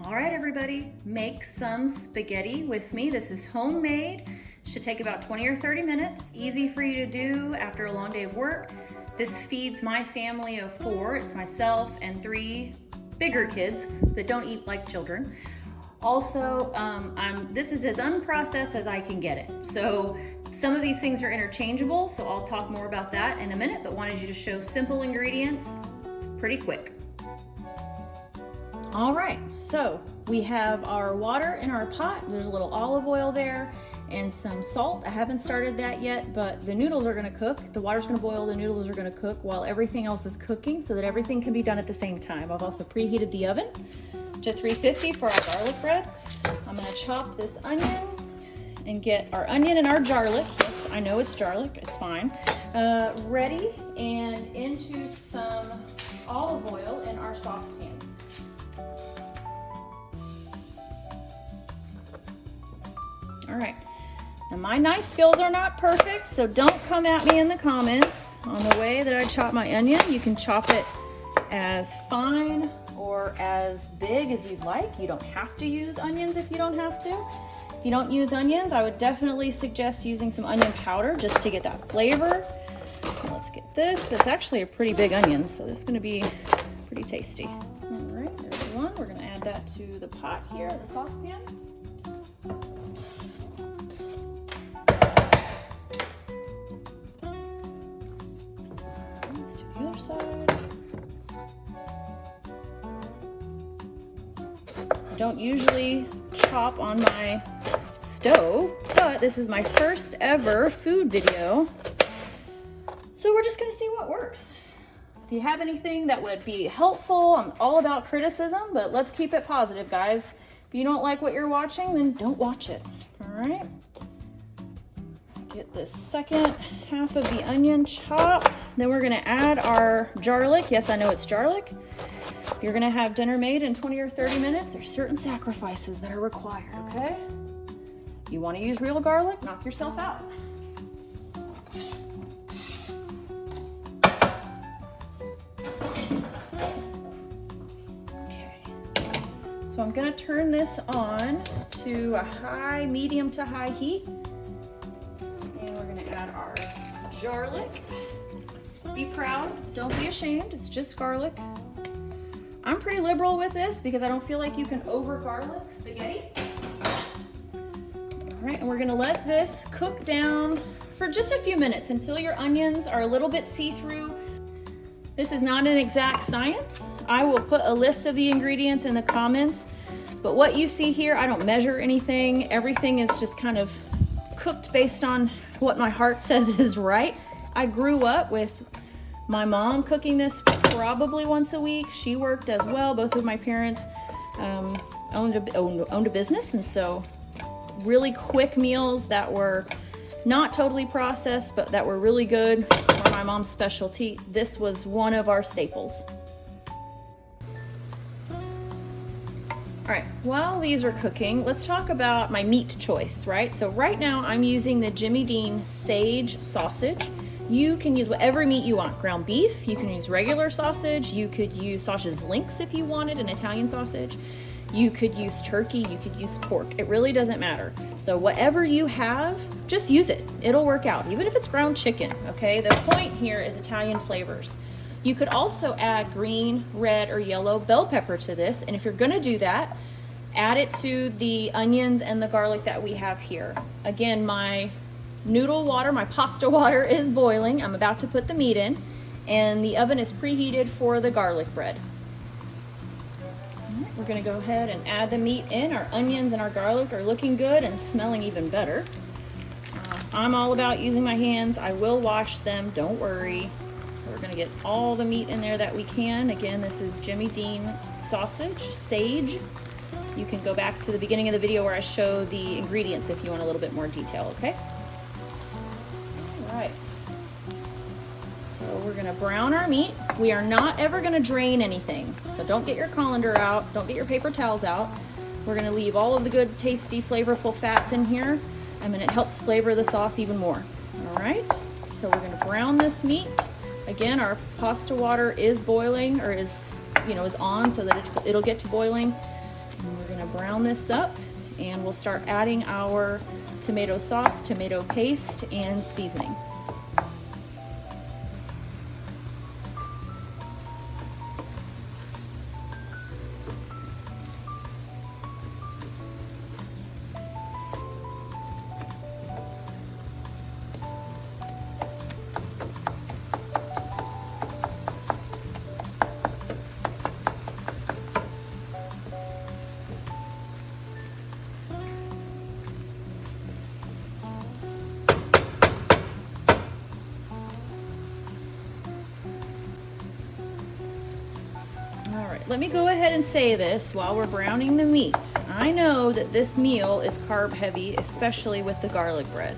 All right, everybody, make some spaghetti with me. This is homemade. Should take about 20 or 30 minutes. Easy for you to do after a long day of work. This feeds my family of 4. It's myself and 3 bigger kids that don't eat like children. Also, this is as unprocessed as I can get it. So some of these things are interchangeable, so I'll talk more about that in a minute, but wanted you to show simple ingredients. It's pretty quick. All right, so we have our water in our pot. There's a little olive oil there and some salt. I haven't started that yet, but the noodles are gonna cook. The water's gonna boil, the noodles are gonna cook while everything else is cooking so that everything can be done at the same time. I've also preheated the oven to 350 for our garlic bread. I'm gonna chop this onion and get our onion and our garlic. Yes, I know it's garlic, it's fine. Ready, and into some olive oil in our saucepan. All right, now my knife skills are not perfect, so don't come at me in the comments on the way that I chop my onion. You can chop it as fine or as big as you'd like. You don't have to use onions if you don't have to. If you don't use onions, I would definitely suggest using some onion powder just to get that flavor. Let's get this. It's actually a pretty big onion, so this is gonna be pretty tasty. All right, there's one. We're gonna add that to the pot here, the saucepan. Let's do the other side. I don't usually chop on my stove, but this is my first ever food video. So we're just gonna see what works. If you have anything that would be helpful, I'm all about criticism, but let's keep it positive, guys. If you don't like what you're watching, then don't watch it, all right? Get this second half of the onion chopped. Then we're gonna add our garlic. Yes, I know it's garlic. If you're gonna have dinner made in 20 or 30 minutes, there's certain sacrifices that are required, okay? You wanna use real garlic, knock yourself out. Okay, so I'm gonna turn this on to a medium to high heat. And we're gonna add our garlic. Be proud, don't be ashamed, it's just garlic. I'm pretty liberal with this because I don't feel like you can over garlic spaghetti. All right, and we're gonna let this cook down for just a few minutes until your onions are a little bit see-through. This is not an exact science. I will put a list of the ingredients in the comments, but what you see here, I don't measure anything. Everything is just kind of cooked based on what my heart says is right. I grew up with my mom cooking this probably once a week. She worked as well. Both of my parents owned a business, and so really quick meals that were not totally processed, but that were really good, were my mom's specialty. This was one of our staples. All right, while these are cooking, let's talk about my meat choice, right? So right now I'm using the Jimmy Dean sage sausage. You can use whatever meat you want. Ground beef, you can use regular sausage, you could use sausage links if you wanted, an Italian sausage. You could use turkey, you could use pork. It really doesn't matter. So whatever you have, just use it. It'll work out, even if it's ground chicken, okay? The point here is Italian flavors. You could also add green, red, or yellow bell pepper to this, and if you're gonna do that, add it to the onions and the garlic that we have here. Again, my noodle water, my pasta water is boiling. I'm about to put the meat in, and the oven is preheated for the garlic bread. All right, we're gonna go ahead and add the meat in. Our onions and our garlic are looking good and smelling even better. I'm all about using my hands. I will wash them, don't worry. So we're gonna get all the meat in there that we can. Again, this is Jimmy Dean sausage, sage. You can go back to the beginning of the video where I show the ingredients if you want a little bit more detail, okay? All right. So we're gonna brown our meat. We are not ever gonna drain anything. So don't get your colander out, don't get your paper towels out. We're gonna leave all of the good, tasty, flavorful fats in here, and then it helps flavor the sauce even more. All right, so we're gonna brown this meat. Again, our pasta water is boiling, or is on, so that it'll get to boiling. And we're gonna brown this up and we'll start adding our tomato sauce, tomato paste, and seasoning. All right, let me go ahead and say this while we're browning the meat. I know that this meal is carb heavy, especially with the garlic bread.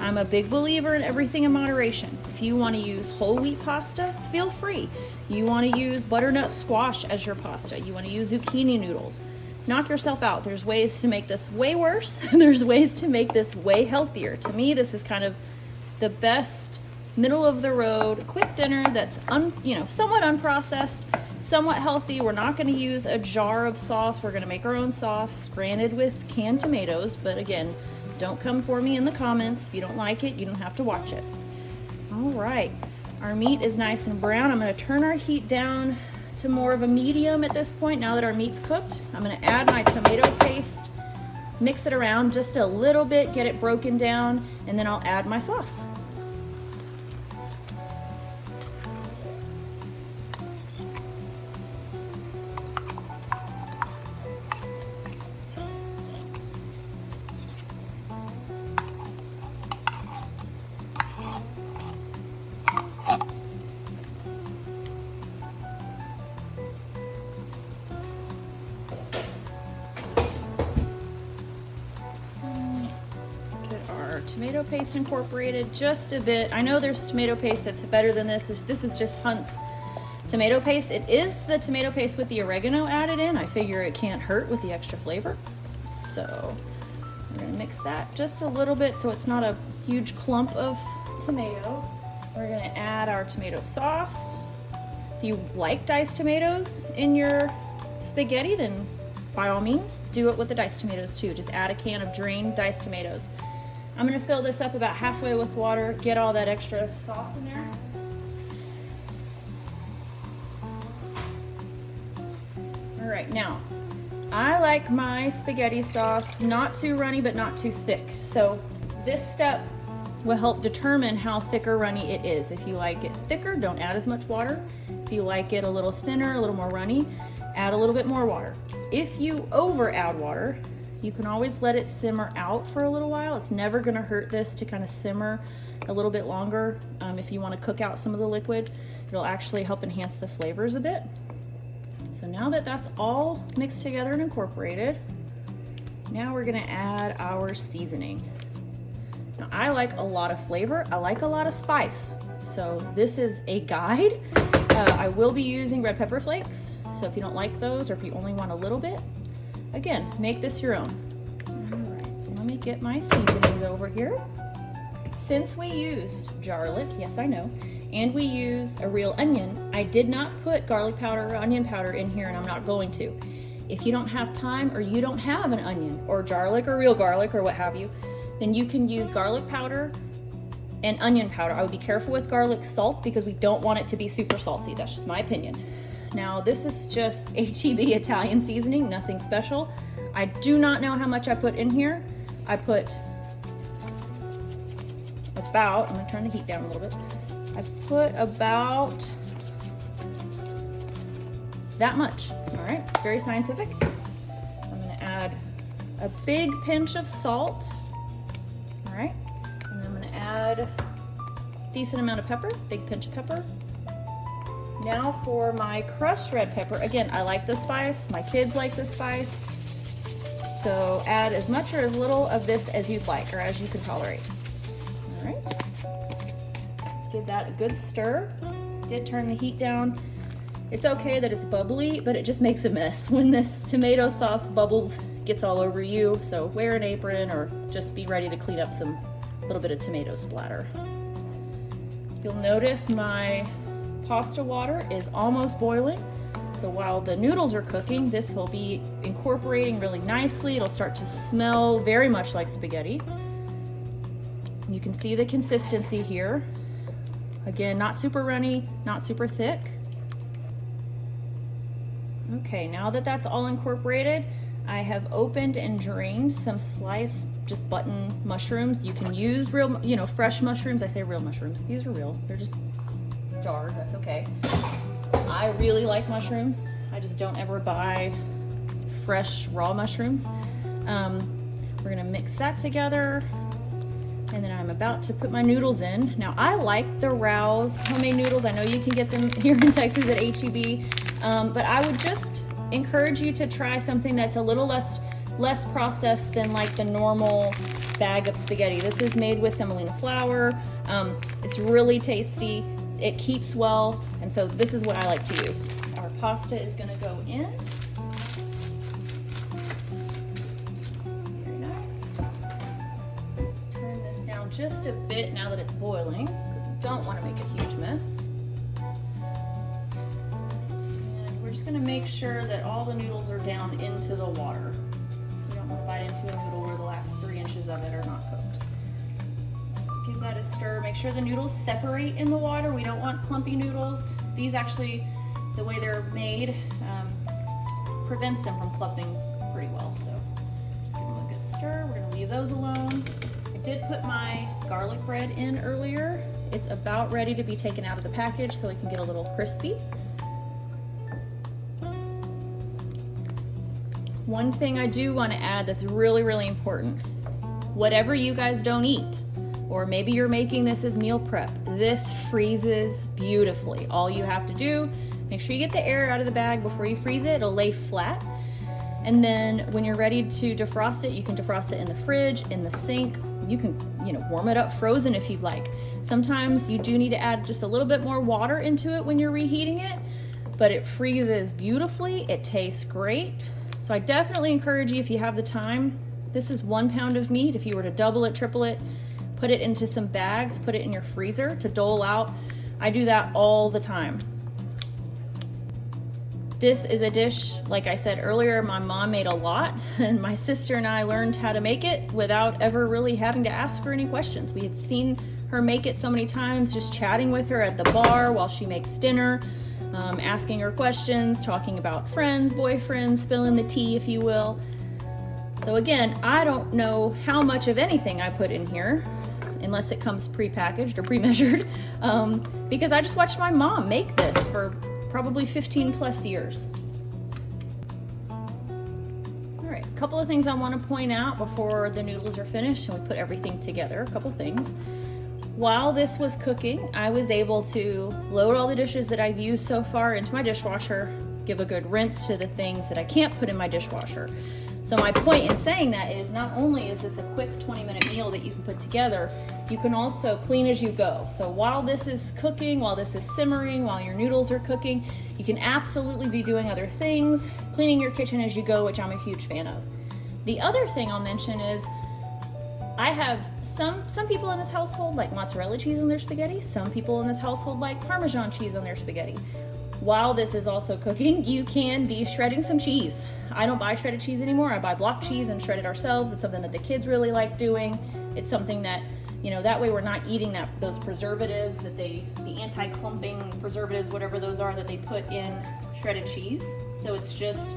I'm a big believer in everything in moderation. If you want to use whole wheat pasta, feel free. You want to use butternut squash as your pasta. You want to use zucchini noodles. Knock yourself out. There's ways to make this way worse. There's ways to make this way healthier. To me, this is kind of the best middle of the road quick dinner that's somewhat unprocessed, somewhat healthy. We're not going to use a jar of sauce. We're going to make our own sauce, granted with canned tomatoes, but again, don't come for me in the comments. If you don't like it, you don't have to watch it. All right, our meat is nice and brown. I'm going to turn our heat down to more of a medium at this point. Now that our meat's cooked, I'm going to add my tomato paste, mix it around just a little bit, get it broken down, and then I'll add my sauce. Tomato paste incorporated just a bit. I know there's tomato paste that's better than this. This is just Hunt's tomato paste. It is the tomato paste with the oregano added in. I figure it can't hurt with the extra flavor. So we're gonna mix that just a little bit so it's not a huge clump of tomato. We're gonna add our tomato sauce. If you like diced tomatoes in your spaghetti, then by all means, do it with the diced tomatoes too. Just add a can of drained diced tomatoes. I'm gonna fill this up about halfway with water, get all that extra sauce in there. All right, now, I like my spaghetti sauce not too runny, but not too thick. So this step will help determine how thick or runny it is. If you like it thicker, don't add as much water. If you like it a little thinner, a little more runny, add a little bit more water. If you over add water, you can always let it simmer out for a little while. It's never gonna hurt this to kind of simmer a little bit longer. If you wanna cook out some of the liquid, it'll actually help enhance the flavors a bit. So now that that's all mixed together and incorporated, now we're gonna add our seasoning. Now, I like a lot of flavor. I like a lot of spice. So this is a guide. I will be using red pepper flakes. So if you don't like those, or if you only want a little bit, again, make this your own. All right, so let me get my seasonings over here. Since we used garlic, yes I know, and we use a real onion, I did not put garlic powder or onion powder in here, and I'm not going to. If you don't have time, or you don't have an onion or garlic or real garlic or what have you, then you can use garlic powder and onion powder. I would be careful with garlic salt because we don't want it to be super salty. That's just my opinion. Now this is just HEB Italian seasoning, nothing special. I do not know how much I put in here. I put about, I'm gonna turn the heat down a little bit. I put about that much, all right? Very scientific. I'm gonna add a big pinch of salt, all right? And then I'm gonna add a decent amount of pepper, big pinch of pepper. Now for my crushed red pepper. Again, I like the spice, my kids like the spice. So add as much or as little of this as you'd like, or as you can tolerate. All right, let's give that a good stir. Did turn the heat down. It's okay that it's bubbly, but it just makes a mess when this tomato sauce bubbles, gets all over you. So wear an apron or just be ready to clean up some little bit of tomato splatter. You'll notice my pasta water is almost boiling. So while the noodles are cooking, this will be incorporating really nicely. It'll start to smell very much like spaghetti. You can see the consistency here. Again, not super runny, not super thick. Okay, now that that's all incorporated, I have opened and drained some sliced just button mushrooms. You can use real, fresh mushrooms. I say real mushrooms. These are real. They're just jarred. That's okay. I really like mushrooms. I just don't ever buy fresh raw mushrooms. We're gonna mix that together. And then I'm about to put my noodles in. Now I like the Rouse homemade noodles. I know you can get them here in Texas at H-E-B, but I would just encourage you to try something that's a little less processed than like the normal bag of spaghetti. This is made with semolina flour. It's really tasty. It keeps well, and so this is what I like to use. Our pasta is gonna go in. Very nice. Turn this down just a bit now that it's boiling. Don't want to make a huge mess. And we're just gonna make sure that all the noodles are down into the water. You don't want to bite into a noodle where the last 3 inches of it are not cooked. Give that a stir. Make sure the noodles separate in the water. We don't want clumpy noodles. These actually, the way they're made, prevents them from clumping pretty well. So just give them a good stir. We're gonna leave those alone. I did put my garlic bread in earlier. It's about ready to be taken out of the package so it can get a little crispy. One thing I do want to add that's really, really important. Whatever you guys don't eat, or maybe you're making this as meal prep, this freezes beautifully. All you have to do, make sure you get the air out of the bag before you freeze it. It'll lay flat. And then when you're ready to defrost it, you can defrost it in the fridge, in the sink. You can, warm it up frozen if you'd like. Sometimes you do need to add just a little bit more water into it when you're reheating it, but it freezes beautifully. It tastes great. So I definitely encourage you, if you have the time, this is 1 pound of meat. If you were to double it, triple it, put it into some bags, put it in your freezer to dole out. I do that all the time. This is a dish, like I said earlier, my mom made a lot, and my sister and I learned how to make it without ever really having to ask her any questions. We had seen her make it so many times, just chatting with her at the bar while she makes dinner, asking her questions, talking about friends, boyfriends, spilling the tea, if you will. So again, I don't know how much of anything I put in here, unless it comes pre-packaged or pre-measured, because I just watched my mom make this for probably 15 plus years. All right, a couple of things I want to point out before the noodles are finished and we put everything together. A couple things. While this was cooking, I was able to load all the dishes that I've used so far into my dishwasher, give a good rinse to the things that I can't put in my dishwasher. So my point in saying that is, not only is this a quick 20-minute meal that you can put together, you can also clean as you go. So while this is cooking, while this is simmering, while your noodles are cooking, you can absolutely be doing other things, cleaning your kitchen as you go, which I'm a huge fan of. The other thing I'll mention is, I have some people in this household like mozzarella cheese on their spaghetti. Some people in this household like Parmesan cheese on their spaghetti. While this is also cooking, you can be shredding some cheese. I don't buy shredded cheese anymore. I buy block cheese and shred it ourselves. It's something that the kids really like doing. It's something that, that way we're not eating those preservatives that the anti-clumping preservatives, whatever those are, that they put in shredded cheese. So it's just,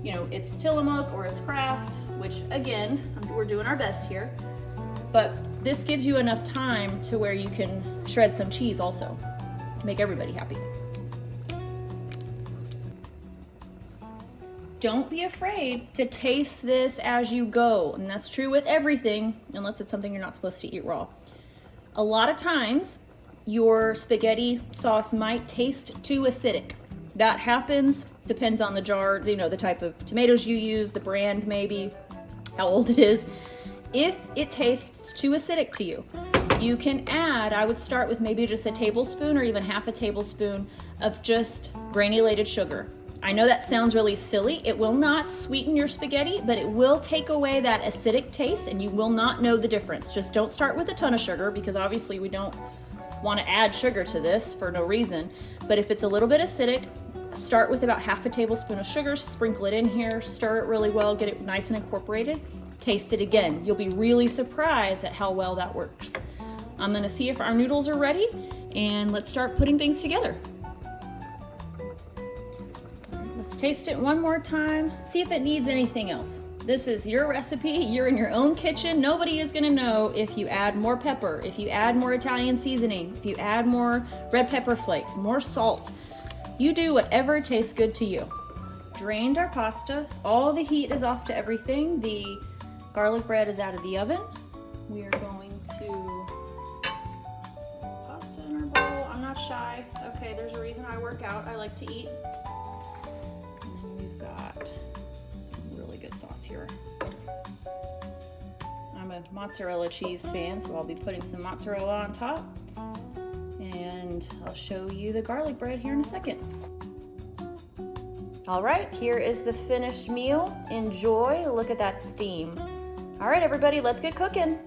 it's Tillamook or it's Kraft, which again, we're doing our best here. But this gives you enough time to where you can shred some cheese also. Make everybody happy. Don't be afraid to taste this as you go. And that's true with everything, unless it's something you're not supposed to eat raw. A lot of times, your spaghetti sauce might taste too acidic. That happens, depends on the jar, the type of tomatoes you use, the brand maybe, how old it is. If it tastes too acidic to you, you can add, I would start with maybe just a tablespoon or even half a tablespoon of just granulated sugar. I know that sounds really silly. It will not sweeten your spaghetti, but it will take away that acidic taste and you will not know the difference. Just don't start with a ton of sugar, because obviously we don't want to add sugar to this for no reason. But if it's a little bit acidic, start with about half a tablespoon of sugar, sprinkle it in here, stir it really well, get it nice and incorporated. Taste it again. You'll be really surprised at how well that works. I'm gonna see if our noodles are ready, and let's start putting things together. Let's taste it one more time, see if it needs anything else. This is your recipe, you're in your own kitchen. Nobody is gonna know if you add more pepper, if you add more Italian seasoning, if you add more red pepper flakes, more salt. You do whatever tastes good to you. Drained our pasta, all the heat is off to everything. The garlic bread is out of the oven. We are going to pasta in our bowl. I'm not shy. Okay, there's a reason I work out. I like to eat. And then we've got some really good sauce here. I'm a mozzarella cheese fan, so I'll be putting some mozzarella on top. And I'll show you the garlic bread here in a second. All right, here is the finished meal. Enjoy. Look at that steam. All right, everybody, let's get cooking.